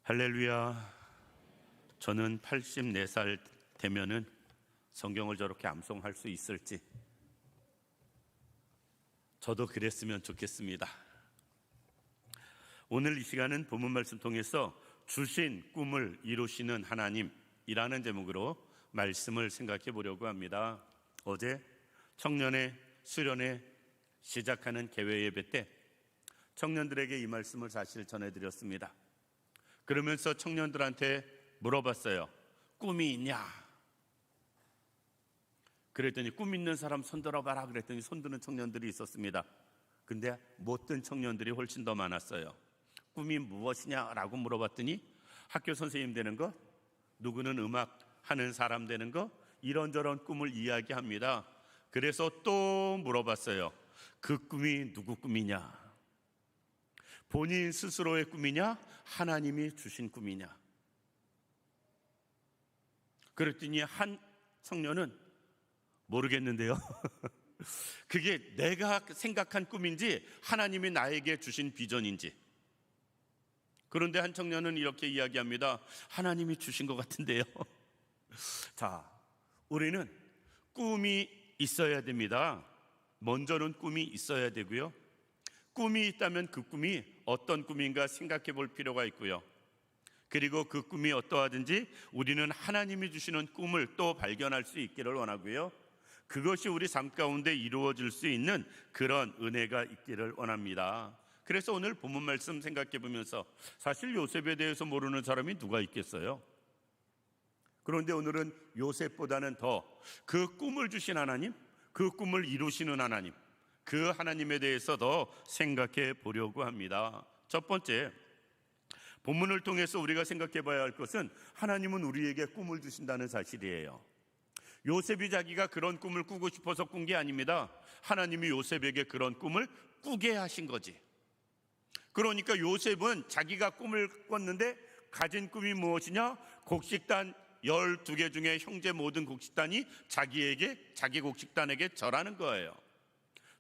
할렐루야. 저는 84살 되면은 성경을 저렇게 암송할 수 있을지, 저도 그랬으면 좋겠습니다. 오늘 이 시간은 본문 말씀 통해서 주신 꿈을 이루시는 하나님이라는 제목으로 말씀을 생각해 보려고 합니다. 어제 청년의 수련회 시작하는 개회 예배 때 청년들에게 이 말씀을 사실 전해드렸습니다. 그러면서 청년들한테 물어봤어요. 꿈이 있냐? 그랬더니 꿈 있는 사람 손 들어봐라 그랬더니 손 드는 청년들이 있었습니다. 근데 못 든 청년들이 훨씬 더 많았어요. 꿈이 무엇이냐라고 물어봤더니 학교 선생님 되는 거, 누구는 음악 하는 사람 되는 거, 이런저런 꿈을 이야기합니다. 그래서 또 물어봤어요. 그 꿈이 누구 꿈이냐? 본인 스스로의 꿈이냐? 하나님이 주신 꿈이냐? 그랬더니 한 청년은 모르겠는데요. 그게 내가 생각한 꿈인지 하나님이 나에게 주신 비전인지. 그런데 한 청년은 이렇게 이야기합니다. 하나님이 주신 것 같은데요. 자, 우리는 꿈이 있어야 됩니다. 먼저는 꿈이 있어야 되고요. 꿈이 있다면 그 꿈이 어떤 꿈인가 생각해 볼 필요가 있고요. 그리고 그 꿈이 어떠하든지 우리는 하나님이 주시는 꿈을 또 발견할 수 있기를 원하고요. 그것이 우리 삶 가운데 이루어질 수 있는 그런 은혜가 있기를 원합니다. 그래서 오늘 본문 말씀 생각해 보면서 사실 요셉에 대해서 모르는 사람이 누가 있겠어요? 그런데 오늘은 요셉보다는 더 그 꿈을 주신 하나님, 그 꿈을 이루시는 하나님, 그 하나님에 대해서 더 생각해 보려고 합니다. 첫 번째, 본문을 통해서 우리가 생각해 봐야 할 것은 하나님은 우리에게 꿈을 주신다는 사실이에요. 요셉이 자기가 그런 꿈을 꾸고 싶어서 꾼 게 아닙니다. 하나님이 요셉에게 그런 꿈을 꾸게 하신 거지. 그러니까 요셉은 자기가 꿈을 꿨는데 가진 꿈이 무엇이냐? 곡식단 12개 중에 형제 모든 곡식단이 자기 곡식단에게 절하는 거예요.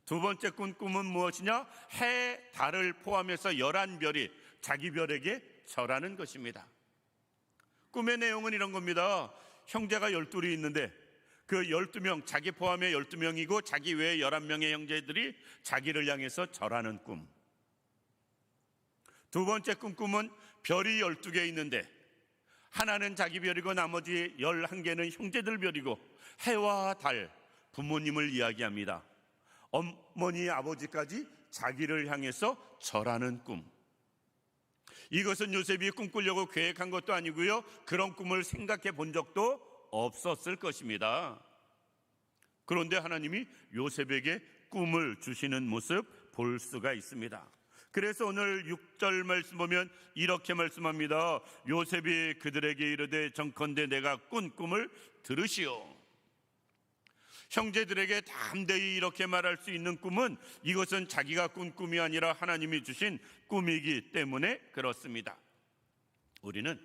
두 번째 꾼 꿈은 무엇이냐? 해, 달을 포함해서 11별이 자기 별에게 절하는 것입니다. 꿈의 내용은 이런 겁니다. 형제가 12이 있는데 그 12명, 자기 포함해 12명이고 자기 외에 11명의 형제들이 자기를 향해서 절하는 꿈. 두 번째 꿈은 별이 12개 있는데 하나는 자기 별이고 나머지 11개는 형제들 별이고 해와 달, 부모님을 이야기합니다. 어머니, 아버지까지 자기를 향해서 절하는 꿈. 이것은 요셉이 꿈꾸려고 계획한 것도 아니고요. 그런 꿈을 생각해 본 적도 없었을 것입니다. 그런데 하나님이 요셉에게 꿈을 주시는 모습 볼 수가 있습니다. 그래서 오늘 6절 말씀 보면 이렇게 말씀합니다. 요셉이 그들에게 이르되 정컨대 내가 꾼 꿈을 들으시오. 형제들에게 담대히 이렇게 말할 수 있는 꿈은 이것은 자기가 꾼 꿈이 아니라 하나님이 주신 꿈이기 때문에 그렇습니다. 우리는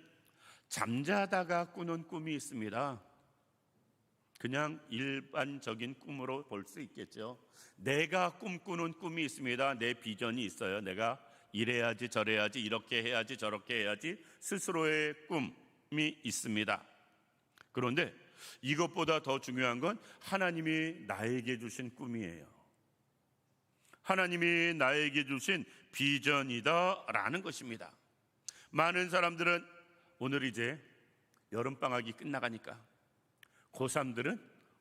잠자다가 꾸는 꿈이 있습니다. 그냥 일반적인 꿈으로 볼 수 있겠죠. 내가 꿈꾸는 꿈이 있습니다. 내 비전이 있어요. 내가 이래야지 저래야지 이렇게 해야지 저렇게 해야지 스스로의 꿈이 있습니다. 그런데 이것보다 더 중요한 건 하나님이 나에게 주신 꿈이에요. 하나님이 나에게 주신 비전이다라는 것입니다. 많은 사람들은 오늘 이제 여름방학이 끝나가니까 고3들은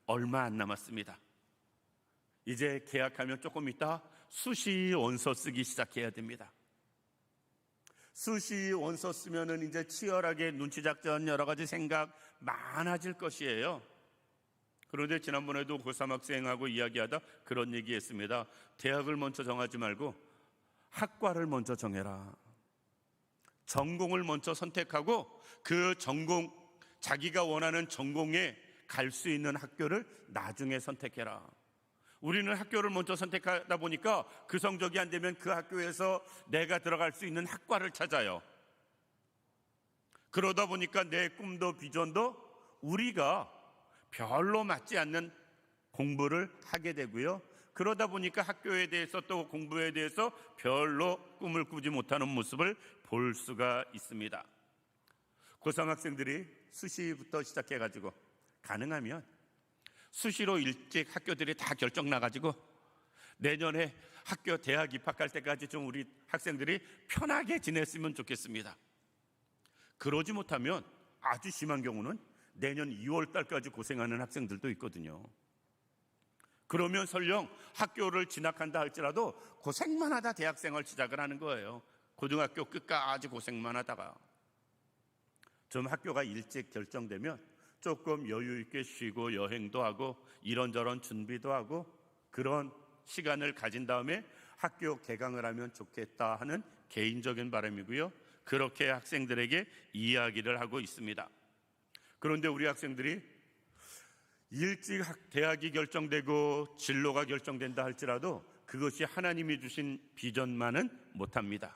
얼마 안 남았습니다. 이제 개학하면 조금 있다 수시 원서 쓰기 시작해야 됩니다. 수시 원서 쓰면은 이제 치열하게 눈치작전 여러 가지 생각 많아질 것이에요. 그런데 지난번에도 고3 학생하고 이야기하다 그런 얘기 했습니다. 대학을 먼저 정하지 말고 학과를 먼저 정해라. 전공을 먼저 선택하고 그 전공, 자기가 원하는 전공에 갈 수 있는 학교를 나중에 선택해라. 우리는 학교를 먼저 선택하다 보니까 그 성적이 안 되면 그 학교에서 내가 들어갈 수 있는 학과를 찾아요. 그러다 보니까 내 꿈도 비전도 우리가 별로 맞지 않는 공부를 하게 되고요. 그러다 보니까 학교에 대해서 또 공부에 대해서 별로 꿈을 꾸지 못하는 모습을 볼 수가 있습니다. 고등학생들이 수시부터 시작해가지고 가능하면 수시로 일찍 학교들이 다 결정 나가지고 내년에 학교 대학 입학할 때까지 좀 우리 학생들이 편하게 지냈으면 좋겠습니다. 그러지 못하면 아주 심한 경우는 내년 2월 달까지 고생하는 학생들도 있거든요. 그러면 설령 학교를 진학한다 할지라도 고생만 하다 대학생활 시작을 하는 거예요. 고등학교 끝까지 고생만 하다가 좀 학교가 일찍 결정되면 조금 여유 있게 쉬고 여행도 하고 이런저런 준비도 하고 그런 시간을 가진 다음에 학교 개강을 하면 좋겠다 하는 개인적인 바람이고요. 그렇게 학생들에게 이야기를 하고 있습니다. 그런데 우리 학생들이 일찍 대학이 결정되고 진로가 결정된다 할지라도 그것이 하나님이 주신 비전만은 못합니다.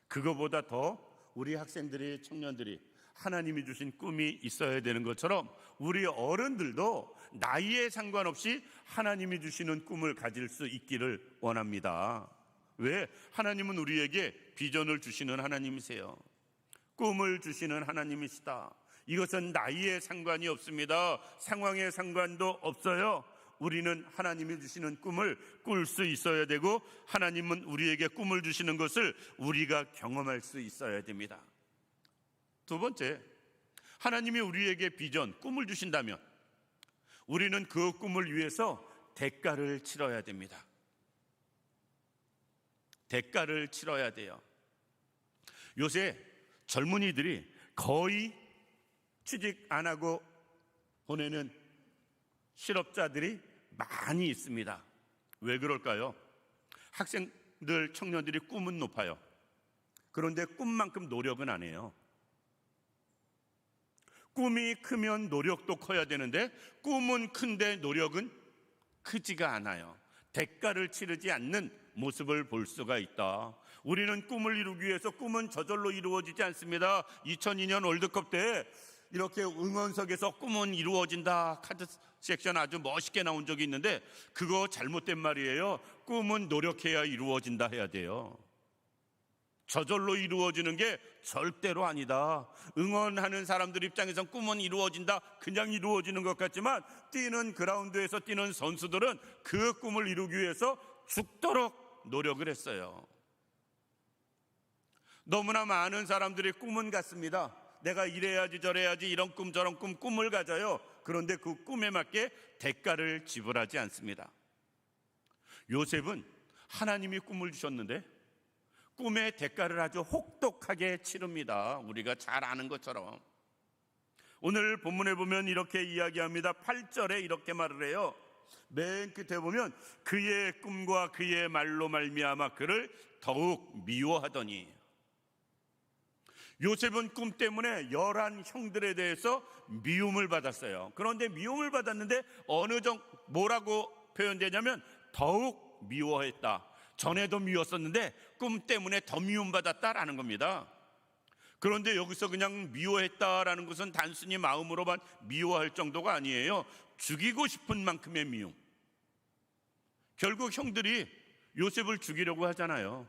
그거보다 더 우리 학생들이, 청년들이 하나님이 주신 꿈이 있어야 되는 것처럼 우리 어른들도 나이에 상관없이 하나님이 주시는 꿈을 가질 수 있기를 원합니다. 왜? 하나님은 우리에게 비전을 주시는 하나님이세요. 꿈을 주시는 하나님이시다. 이것은 나이에 상관이 없습니다. 상황에 상관도 없어요. 우리는 하나님이 주시는 꿈을 꿀 수 있어야 되고 하나님은 우리에게 꿈을 주시는 것을 우리가 경험할 수 있어야 됩니다. 두 번째, 하나님이 우리에게 비전, 꿈을 주신다면 우리는 그 꿈을 위해서 대가를 치러야 됩니다. 대가를 치러야 돼요. 요새 젊은이들이 거의 취직 안 하고 보내는 실업자들이 많이 있습니다. 왜 그럴까요? 학생들, 청년들이 꿈은 높아요. 그런데 꿈만큼 노력은 안 해요. 꿈이 크면 노력도 커야 되는데 꿈은 큰데 노력은 크지가 않아요. 대가를 치르지 않는 모습을 볼 수가 있다. 우리는 꿈을 이루기 위해서 꿈은 저절로 이루어지지 않습니다. 2002년 월드컵 때 이렇게 응원석에서 꿈은 이루어진다 카드 섹션 아주 멋있게 나온 적이 있는데 그거 잘못된 말이에요. 꿈은 노력해야 이루어진다 해야 돼요. 저절로 이루어지는 게 절대로 아니다. 응원하는 사람들 입장에선 꿈은 이루어진다, 그냥 이루어지는 것 같지만 뛰는 그라운드에서 뛰는 선수들은 그 꿈을 이루기 위해서 죽도록 노력을 했어요. 너무나 많은 사람들이 꿈은 같습니다. 내가 이래야지 저래야지 이런 꿈 저런 꿈을 가져요. 그런데 그 꿈에 맞게 대가를 지불하지 않습니다. 요셉은 하나님이 꿈을 주셨는데 꿈의 대가를 아주 혹독하게 치릅니다. 우리가 잘 아는 것처럼. 오늘 본문에 보면 이렇게 이야기합니다. 8절에 이렇게 말을 해요. 맨 끝에 보면 그의 꿈과 그의 말로 말미암아 그를 더욱 미워하더니. 요셉은 꿈 때문에 11 형들에 대해서 미움을 받았어요. 그런데 미움을 받았는데 뭐라고 표현되냐면 더욱 미워했다. 전에도 미웠었는데 꿈 때문에 더 미움받았다라는 겁니다. 그런데 여기서 그냥 미워했다라는 것은 단순히 마음으로만 미워할 정도가 아니에요. 죽이고 싶은 만큼의 미움. 결국 형들이 요셉을 죽이려고 하잖아요.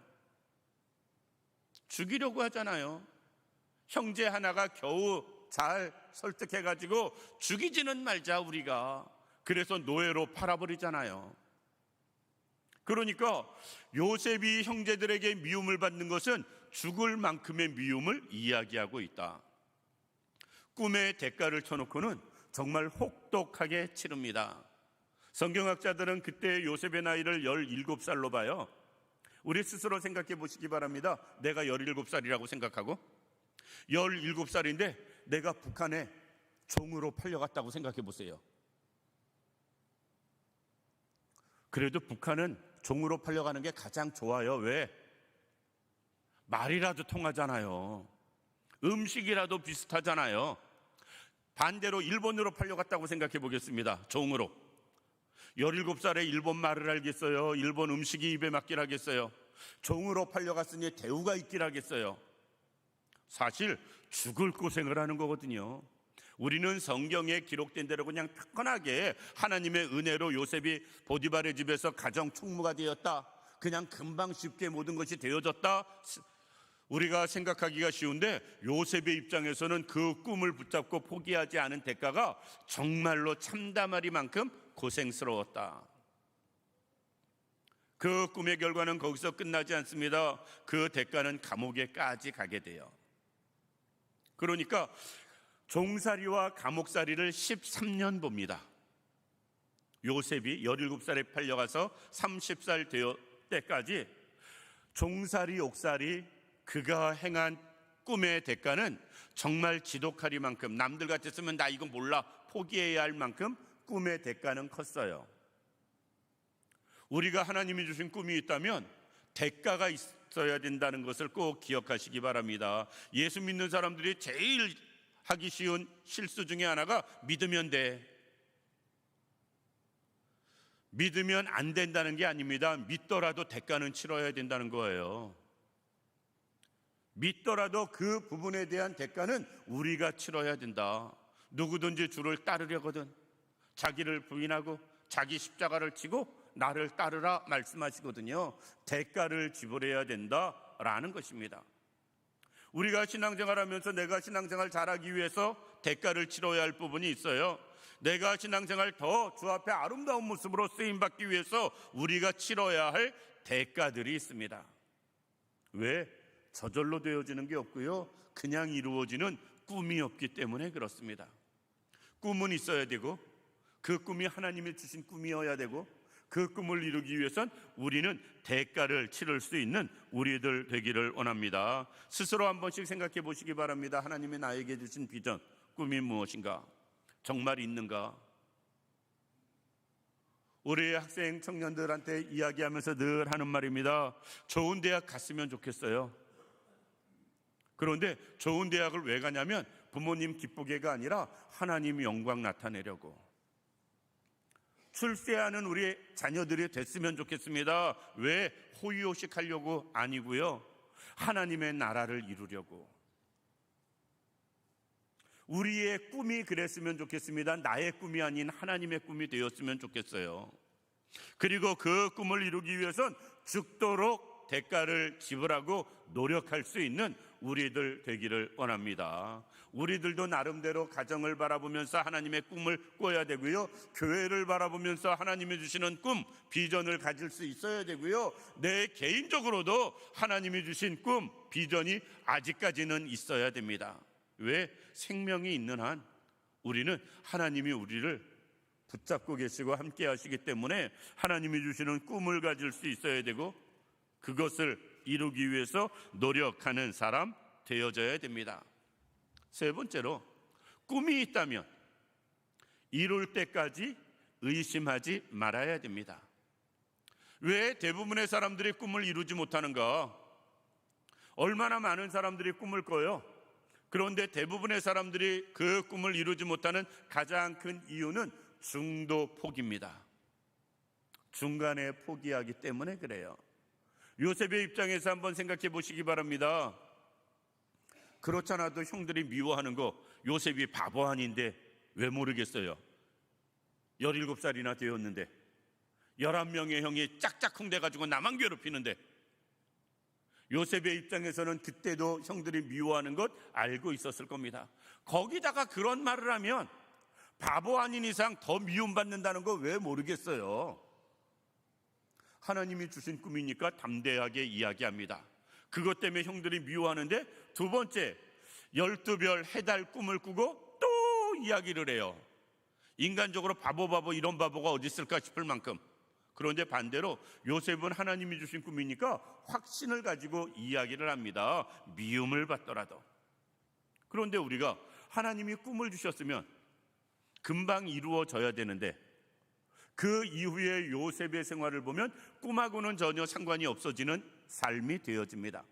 형제 하나가 겨우 잘 설득해가지고 죽이지는 말자 우리가. 그래서 노예로 팔아버리잖아요. 그러니까 요셉이 형제들에게 미움을 받는 것은 죽을 만큼의 미움을 이야기하고 있다. 꿈의 대가를 쳐놓고는 정말 혹독하게 치릅니다. 성경학자들은 그때 요셉의 나이를 17살로 봐요. 우리 스스로 생각해 보시기 바랍니다. 내가 17살이라고 생각하고 17살인데 내가 북한에 종으로 팔려갔다고 생각해 보세요. 그래도 북한은 종으로 팔려가는 게 가장 좋아요. 왜? 말이라도 통하잖아요. 음식이라도 비슷하잖아요. 반대로 일본으로 팔려갔다고 생각해 보겠습니다. 종으로. 17살에 일본 말을 알겠어요? 일본 음식이 입에 맞길 하겠어요? 종으로 팔려갔으니 대우가 있길 하겠어요? 사실 죽을 고생을 하는 거거든요. 우리는 성경에 기록된 대로 그냥 편하게 하나님의 은혜로 요셉이 보디발의 집에서 가정 총무가 되었다, 그냥 금방 쉽게 모든 것이 되어졌다 우리가 생각하기가 쉬운데 요셉의 입장에서는 그 꿈을 붙잡고 포기하지 않은 대가가 정말로 참담하리만큼 고생스러웠다. 그 꿈의 결과는 거기서 끝나지 않습니다. 그 대가는 감옥에까지 가게 돼요. 그러니까 종살이와 감옥살이를 13년 봅니다. 요셉이 17살에 팔려가서 30살 되어 때까지 종살이 옥살이 그가 행한 꿈의 대가는 정말 지독하리만큼, 남들 같았으면 나 이거 몰라 포기해야 할 만큼 꿈의 대가는 컸어요. 우리가 하나님이 주신 꿈이 있다면 대가가 있어야 된다는 것을 꼭 기억하시기 바랍니다. 예수 믿는 사람들이 제일 하기 쉬운 실수 중에 하나가 믿으면 돼, 믿으면 안 된다는 게 아닙니다. 믿더라도 대가는 치러야 된다는 거예요. 믿더라도 그 부분에 대한 대가는 우리가 치러야 된다. 누구든지 주를 따르려거든 자기를 부인하고 자기 십자가를 지고 나를 따르라 말씀하시거든요. 대가를 지불해야 된다라는 것입니다. 우리가 신앙생활하면서 내가 신앙생활 잘하기 위해서 대가를 치러야 할 부분이 있어요. 내가 신앙생활 더 주 앞에 아름다운 모습으로 쓰임받기 위해서 우리가 치러야 할 대가들이 있습니다. 왜? 저절로 되어지는 게 없고요, 그냥 이루어지는 꿈이 없기 때문에 그렇습니다. 꿈은 있어야 되고 그 꿈이 하나님이 주신 꿈이어야 되고 그 꿈을 이루기 위해선 우리는 대가를 치를 수 있는 우리들 되기를 원합니다. 스스로 한 번씩 생각해 보시기 바랍니다. 하나님이 나에게 주신 비전, 꿈이 무엇인가? 정말 있는가? 우리 학생 청년들한테 이야기하면서 늘 하는 말입니다. 좋은 대학 갔으면 좋겠어요. 그런데 좋은 대학을 왜 가냐면 부모님 기쁘게가 아니라 하나님 영광 나타내려고. 출세하는 우리 자녀들이 됐으면 좋겠습니다. 왜? 호의호식하려고 아니고요, 하나님의 나라를 이루려고. 우리의 꿈이 그랬으면 좋겠습니다. 나의 꿈이 아닌 하나님의 꿈이 되었으면 좋겠어요. 그리고 그 꿈을 이루기 위해선 죽도록 대가를 지불하고 노력할 수 있는 우리들 되기를 원합니다. 우리들도 나름대로 가정을 바라보면서 하나님의 꿈을 꿔야 되고요, 교회를 바라보면서 하나님이 주시는 꿈, 비전을 가질 수 있어야 되고요, 내 개인적으로도 하나님이 주신 꿈, 비전이 아직까지는 있어야 됩니다. 왜? 생명이 있는 한 우리는 하나님이 우리를 붙잡고 계시고 함께 하시기 때문에 하나님이 주시는 꿈을 가질 수 있어야 되고 그것을 이루기 위해서 노력하는 사람 되어져야 됩니다. 세 번째로, 꿈이 있다면 이룰 때까지 의심하지 말아야 됩니다. 왜 대부분의 사람들이 꿈을 이루지 못하는가? 얼마나 많은 사람들이 꿈을 꿔요? 그런데 대부분의 사람들이 그 꿈을 이루지 못하는 가장 큰 이유는 중도 포기입니다. 중간에 포기하기 때문에 그래요. 요셉의 입장에서 한번 생각해 보시기 바랍니다. 그렇잖아도 형들이 미워하는 거 요셉이 바보 아닌데 왜 모르겠어요? 17살이나 되었는데 11명의 형이 짝짝꿍 돼가지고 나만 괴롭히는데, 요셉의 입장에서는 그때도 형들이 미워하는 것 알고 있었을 겁니다. 거기다가 그런 말을 하면 바보 아닌 이상 더 미움받는다는 거 왜 모르겠어요? 하나님이 주신 꿈이니까 담대하게 이야기합니다. 그것 때문에 형들이 미워하는데, 두 번째, 12별 해달 꿈을 꾸고 또 이야기를 해요. 인간적으로 바보 이런 바보가 어디 있을까 싶을 만큼. 그런데 반대로 요셉은 하나님이 주신 꿈이니까 확신을 가지고 이야기를 합니다. 미움을 받더라도. 그런데 우리가 하나님이 꿈을 주셨으면 금방 이루어져야 되는데, 그 이후에 요셉의 생활을 보면 꿈하고는 전혀 상관이 없어지는 삶이 되어집니다.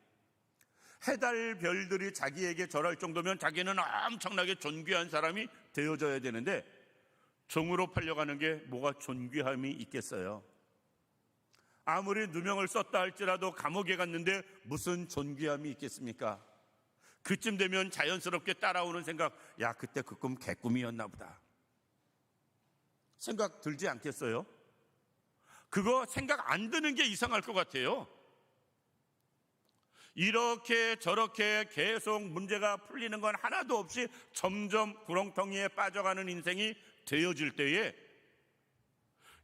해달 별들이 자기에게 절할 정도면 자기는 엄청나게 존귀한 사람이 되어져야 되는데, 종으로 팔려가는 게 뭐가 존귀함이 있겠어요? 아무리 누명을 썼다 할지라도 감옥에 갔는데 무슨 존귀함이 있겠습니까? 그쯤 되면 자연스럽게 따라오는 생각, 야, 그때 그 꿈 개꿈이었나 보다. 생각 들지 않겠어요? 그거 생각 안 드는 게 이상할 것 같아요. 이렇게 저렇게 계속 문제가 풀리는 건 하나도 없이 점점 구렁텅이에 빠져가는 인생이 되어질 때에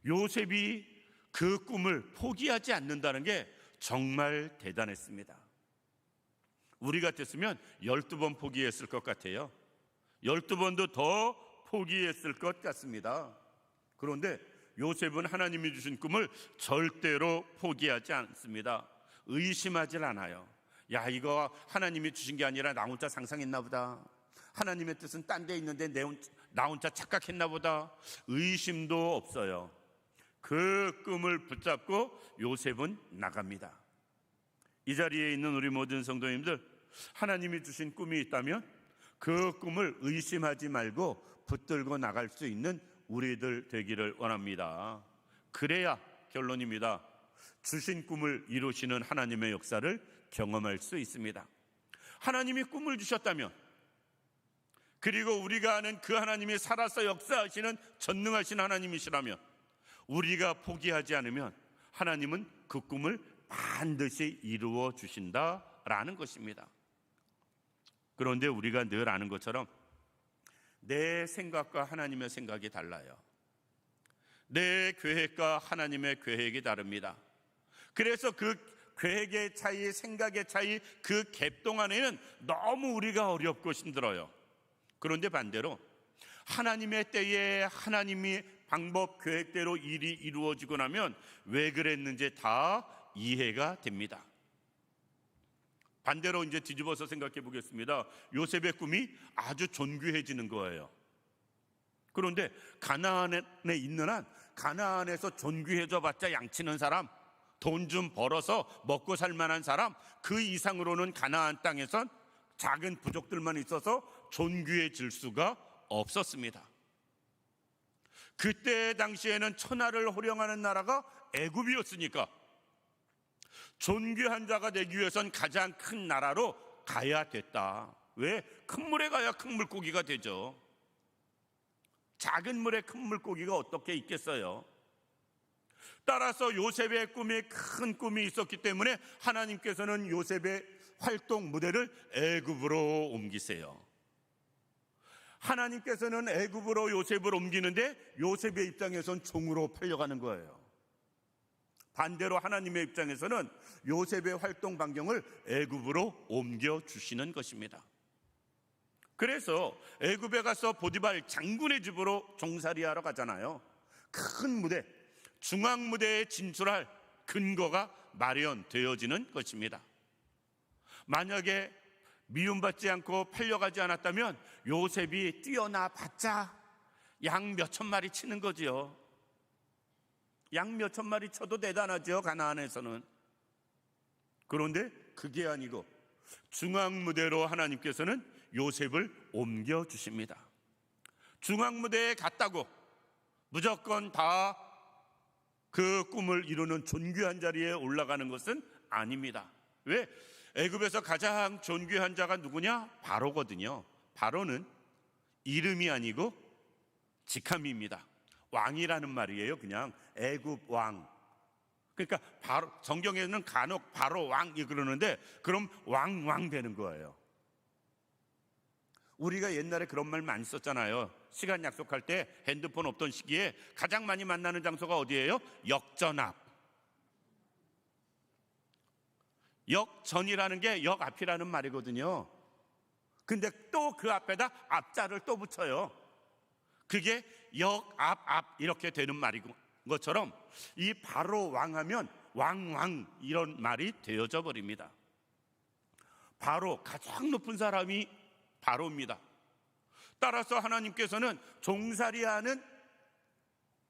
요셉이 그 꿈을 포기하지 않는다는 게 정말 대단했습니다. 우리 같았으면 12번 포기했을 것 같아요. 12번도 더 포기했을 것 같습니다. 그런데 요셉은 하나님이 주신 꿈을 절대로 포기하지 않습니다. 의심하질 않아요. 야, 이거 하나님이 주신 게 아니라 나 혼자 상상했나 보다. 하나님의 뜻은 딴 데 있는데 나 혼자 착각했나 보다. 의심도 없어요. 그 꿈을 붙잡고 요셉은 나갑니다. 이 자리에 있는 우리 모든 성도님들, 하나님이 주신 꿈이 있다면 그 꿈을 의심하지 말고 붙들고 나갈 수 있는 우리들 되기를 원합니다. 그래야 결론입니다. 주신 꿈을 이루시는 하나님의 역사를 경험할 수 있습니다. 하나님이 꿈을 주셨다면, 그리고 우리가 아는 그 하나님이 살아서 역사하시는 전능하신 하나님이시라면, 우리가 포기하지 않으면 하나님은 그 꿈을 반드시 이루어 주신다라는 것입니다. 그런데 우리가 늘 아는 것처럼 내 생각과 하나님의 생각이 달라요. 내 계획과 하나님의 계획이 다릅니다. 그래서 그 계획의 차이, 생각의 차이, 그 갭 동안에는 너무 우리가 어렵고 힘들어요. 그런데 반대로 하나님의 때에 하나님이 방법, 계획대로 일이 이루어지고 나면 왜 그랬는지 다 이해가 됩니다. 반대로 이제 뒤집어서 생각해 보겠습니다. 요셉의 꿈이 아주 존귀해지는 거예요. 그런데 가나안에 있는 한, 가나안에서 존귀해져 봤자 양치는 사람, 돈 좀 벌어서 먹고 살 만한 사람, 그 이상으로는 가나안 땅에선 작은 부족들만 있어서 존귀해질 수가 없었습니다. 그때 당시에는 천하를 호령하는 나라가 애굽이었으니까 존귀한 자가 되기 위해선 가장 큰 나라로 가야 됐다. 왜? 큰 물에 가야 큰 물고기가 되죠. 작은 물에 큰 물고기가 어떻게 있겠어요? 따라서 요셉의 꿈이 큰 꿈이 있었기 때문에 하나님께서는 요셉의 활동 무대를 애굽으로 옮기세요. 하나님께서는 애굽으로 요셉을 옮기는데 요셉의 입장에선 종으로 팔려가는 거예요. 반대로 하나님의 입장에서는 요셉의 활동 반경을 애굽으로 옮겨주시는 것입니다. 그래서 애굽에 가서 보디발 장군의 집으로 종살이하러 가잖아요. 큰 무대, 중앙 무대에 진출할 근거가 마련되어지는 것입니다. 만약에 미움받지 않고 팔려가지 않았다면 요셉이 뛰어나 봤자 양 몇천 마리 치는 거지요. 양 몇천 마리 쳐도 대단하죠, 가나안에서는. 그런데 그게 아니고 중앙 무대로 하나님께서는 요셉을 옮겨주십니다. 중앙 무대에 갔다고 무조건 다 그 꿈을 이루는 존귀한 자리에 올라가는 것은 아닙니다. 왜? 애굽에서 가장 존귀한 자가 누구냐? 바로거든요. 바로는 이름이 아니고 직함입니다. 왕이라는 말이에요. 그냥 애굽 왕. 그러니까 바로, 성경에는 간혹 바로 왕이 그러는데 그럼 왕 되는 거예요. 우리가 옛날에 그런 말 많이 썼잖아요. 시간 약속할 때 핸드폰 없던 시기에 가장 많이 만나는 장소가 어디예요? 역전 앞. 역전이라는 게 역 앞이라는 말이거든요. 근데 또 그 앞에다 앞자를 또 붙여요. 그게 역 앞 이렇게 되는 말인 것처럼 이 바로 왕하면 왕 이런 말이 되어져 버립니다. 바로 가장 높은 사람이 바로입니다. 따라서 하나님께서는 종살이하는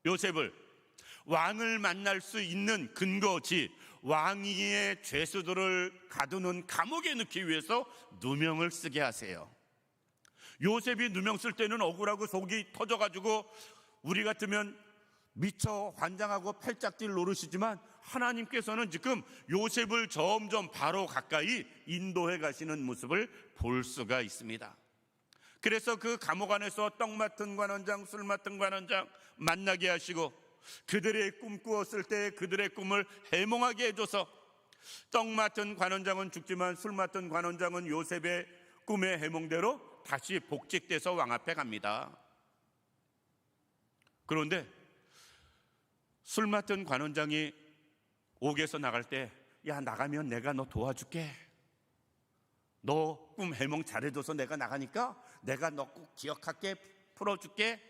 요셉을 왕을 만날 수 있는 근거지, 왕위의 죄수들을 가두는 감옥에 넣기 위해서 누명을 쓰게 하세요. 요셉이 누명 쓸 때는 억울하고 속이 터져가지고 우리 같으면 미처 환장하고 팔짝 뛸 노릇이지만 하나님께서는 지금 요셉을 점점 바로 가까이 인도해 가시는 모습을 볼 수가 있습니다. 그래서 그 감옥 안에서 떡 맡은 관원장, 술 맡은 관원장 만나게 하시고 그들의 꿈꾸었을 때 그들의 꿈을 해몽하게 해줘서 떡 맡은 관원장은 죽지만 술 맡은 관원장은 요셉의 꿈의 해몽대로 다시 복직돼서 왕 앞에 갑니다. 그런데 술 맡은 관원장이 옥에서 나갈 때, 야, 나가면 내가 너 도와줄게. 너 꿈 해몽 잘해줘서 내가 나가니까 내가 너 꼭 기억할게, 풀어줄게,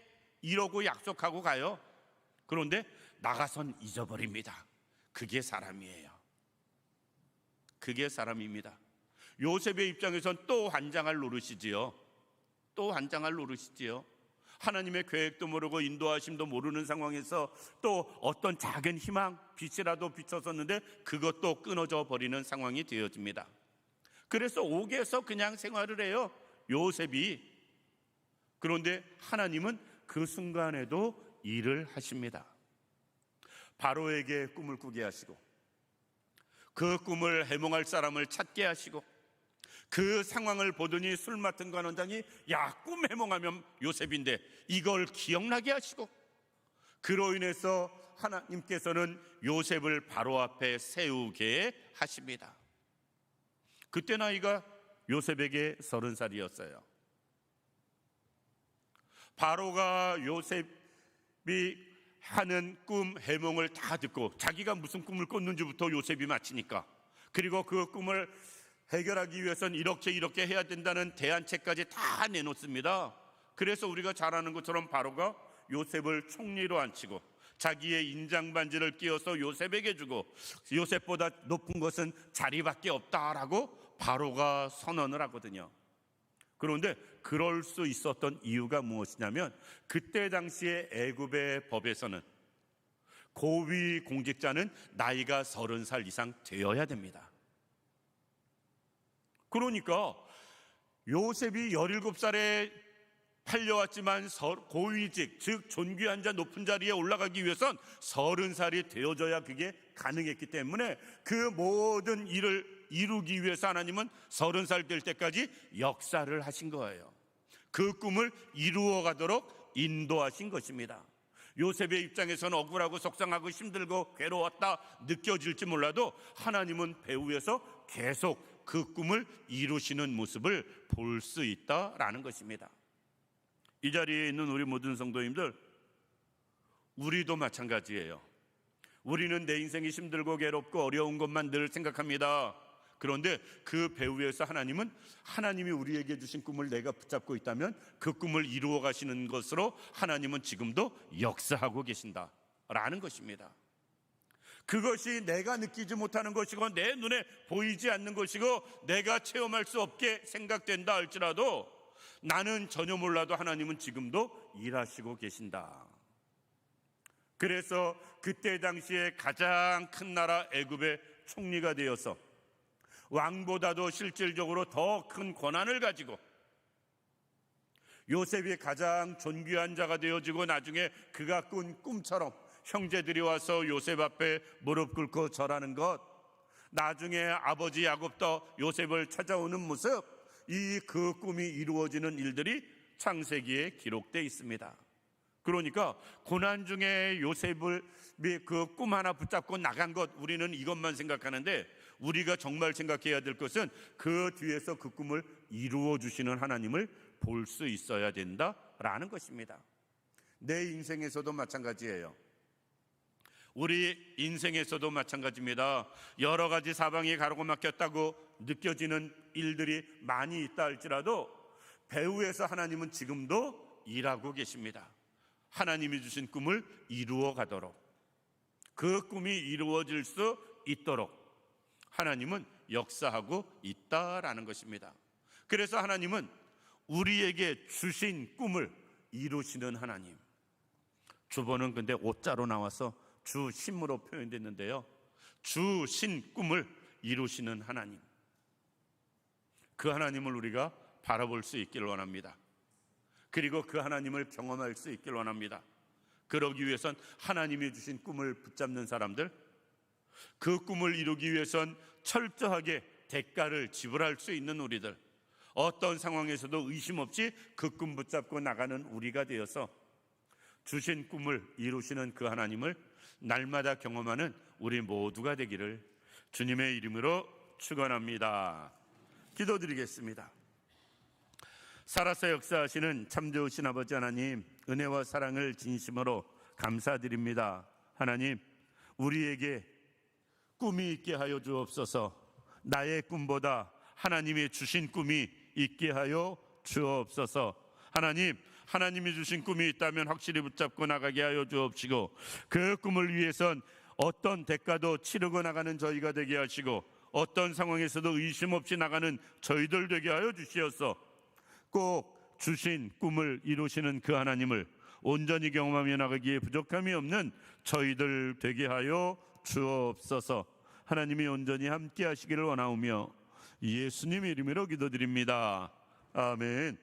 이러고 약속하고 가요. 그런데 나가선 잊어버립니다. 그게 사람이에요. 그게 사람입니다. 요셉의 입장에선 또 환장할 노릇이지요. 또 환장할 노릇이지요. 하나님의 계획도 모르고 인도하심도 모르는 상황에서 또 어떤 작은 희망, 빛이라도 비쳤었는데 그것도 끊어져 버리는 상황이 되어집니다. 그래서 옥에서 그냥 생활을 해요, 요셉이. 그런데 하나님은 그 순간에도 일을 하십니다. 바로에게 꿈을 꾸게 하시고 그 꿈을 해몽할 사람을 찾게 하시고 그 상황을 보더니 술 맡은 관원장이, 야, 꿈 해몽하면 요셉인데 이걸 기억나게 하시고, 그로 인해서 하나님께서는 요셉을 바로 앞에 세우게 하십니다. 그때 나이가 요셉에게 30살이었어요. 바로가 요셉이 하는 꿈 해몽을 다 듣고, 자기가 무슨 꿈을 꿨는지부터 요셉이 맞히니까, 그리고 그 꿈을 해결하기 위해서는 이렇게 해야 된다는 대안책까지 다 내놓습니다. 그래서 우리가 잘 아는 것처럼 바로가 요셉을 총리로 앉히고 자기의 인장 반지를 끼워서 요셉에게 주고, 요셉보다 높은 것은 자리밖에 없다라고 바로가 선언을 하거든요. 그런데 그럴 수 있었던 이유가 무엇이냐면, 그때 당시에 애굽의 법에서는 고위 공직자는 나이가 30살 이상 되어야 됩니다. 그러니까 요셉이 17살에 팔려왔지만 고위직, 즉 존귀한 자, 높은 자리에 올라가기 위해선 30살이 되어져야 그게 가능했기 때문에 그 모든 일을 이루기 위해서 하나님은 30살 될 때까지 역사를 하신 거예요. 그 꿈을 이루어 가도록 인도하신 것입니다. 요셉의 입장에서는 억울하고 속상하고 힘들고 괴로웠다 느껴질지 몰라도 하나님은 배후에서 계속 그 꿈을 이루시는 모습을 볼 수 있다라는 것입니다. 이 자리에 있는 우리 모든 성도님들, 우리도 마찬가지예요. 우리는 내 인생이 힘들고 괴롭고 어려운 것만 늘 생각합니다. 그런데 그 배후에서 하나님이 우리에게 주신 꿈을 내가 붙잡고 있다면 그 꿈을 이루어 가시는 것으로 하나님은 지금도 역사하고 계신다라는 것입니다. 그것이 내가 느끼지 못하는 것이고 내 눈에 보이지 않는 것이고 내가 체험할 수 없게 생각된다 할지라도 나는 전혀 몰라도 하나님은 지금도 일하시고 계신다. 그래서 그때 당시에 가장 큰 나라 애굽의 총리가 되어서 왕보다도 실질적으로 더 큰 권한을 가지고 요셉이 가장 존귀한 자가 되어지고, 나중에 그가 꾼 꿈처럼 형제들이 와서 요셉 앞에 무릎 꿇고 절하는 것, 나중에 아버지 야곱도 요셉을 찾아오는 모습, 그 꿈이 이루어지는 일들이 창세기에 기록되어 있습니다. 그러니까 고난 중에 요셉을 그 꿈 하나 붙잡고 나간 것, 우리는 이것만 생각하는데 우리가 정말 생각해야 될 것은 그 뒤에서 그 꿈을 이루어 주시는 하나님을 볼 수 있어야 된다라는 것입니다. 내 인생에서도 마찬가지예요. 우리 인생에서도 마찬가지입니다. 여러 가지 사방이 가로막혔다고 느껴지는 일들이 많이 있다 할지라도 배후에서 하나님은 지금도 일하고 계십니다. 하나님이 주신 꿈을 이루어 가도록, 그 꿈이 이루어질 수 있도록 하나님은 역사하고 있다라는 것입니다. 그래서 하나님은 우리에게 주신 꿈을 이루시는 하나님. 주번은 근데 오자로 나와서 주심으로 표현됐는데요, 주신 꿈을 이루시는 하나님, 그 하나님을 우리가 바라볼 수 있기를 원합니다. 그리고 그 하나님을 경험할 수 있기를 원합니다. 그러기 위해선 하나님이 주신 꿈을 붙잡는 사람들, 그 꿈을 이루기 위해선 철저하게 대가를 지불할 수 있는 우리들, 어떤 상황에서도 의심 없이 그 꿈 붙잡고 나가는 우리가 되어서 주신 꿈을 이루시는 그 하나님을 날마다 경험하는 우리 모두가 되기를 주님의 이름으로 축원합니다. 기도드리겠습니다. 살아서 역사하시는 참 좋으신 아버지 하나님, 은혜와 사랑을 진심으로 감사드립니다. 하나님, 우리에게 꿈이 있게 하여 주옵소서. 나의 꿈보다 하나님이 주신 꿈이 있게 하여 주옵소서. 하나님, 하나님이 주신 꿈이 있다면 확실히 붙잡고 나가게 하여 주옵시고, 그 꿈을 위해선 어떤 대가도 치르고 나가는 저희가 되게 하시고, 어떤 상황에서도 의심 없이 나가는 저희들 되게 하여 주시옵소서. 꼭 주신 꿈을 이루시는 그 하나님을 온전히 경험하며 나가기에 부족함이 없는 저희들 되게 하여 주옵소서. 하나님이 온전히 함께 하시기를 원하오며 예수님의 이름으로 기도드립니다. 아멘.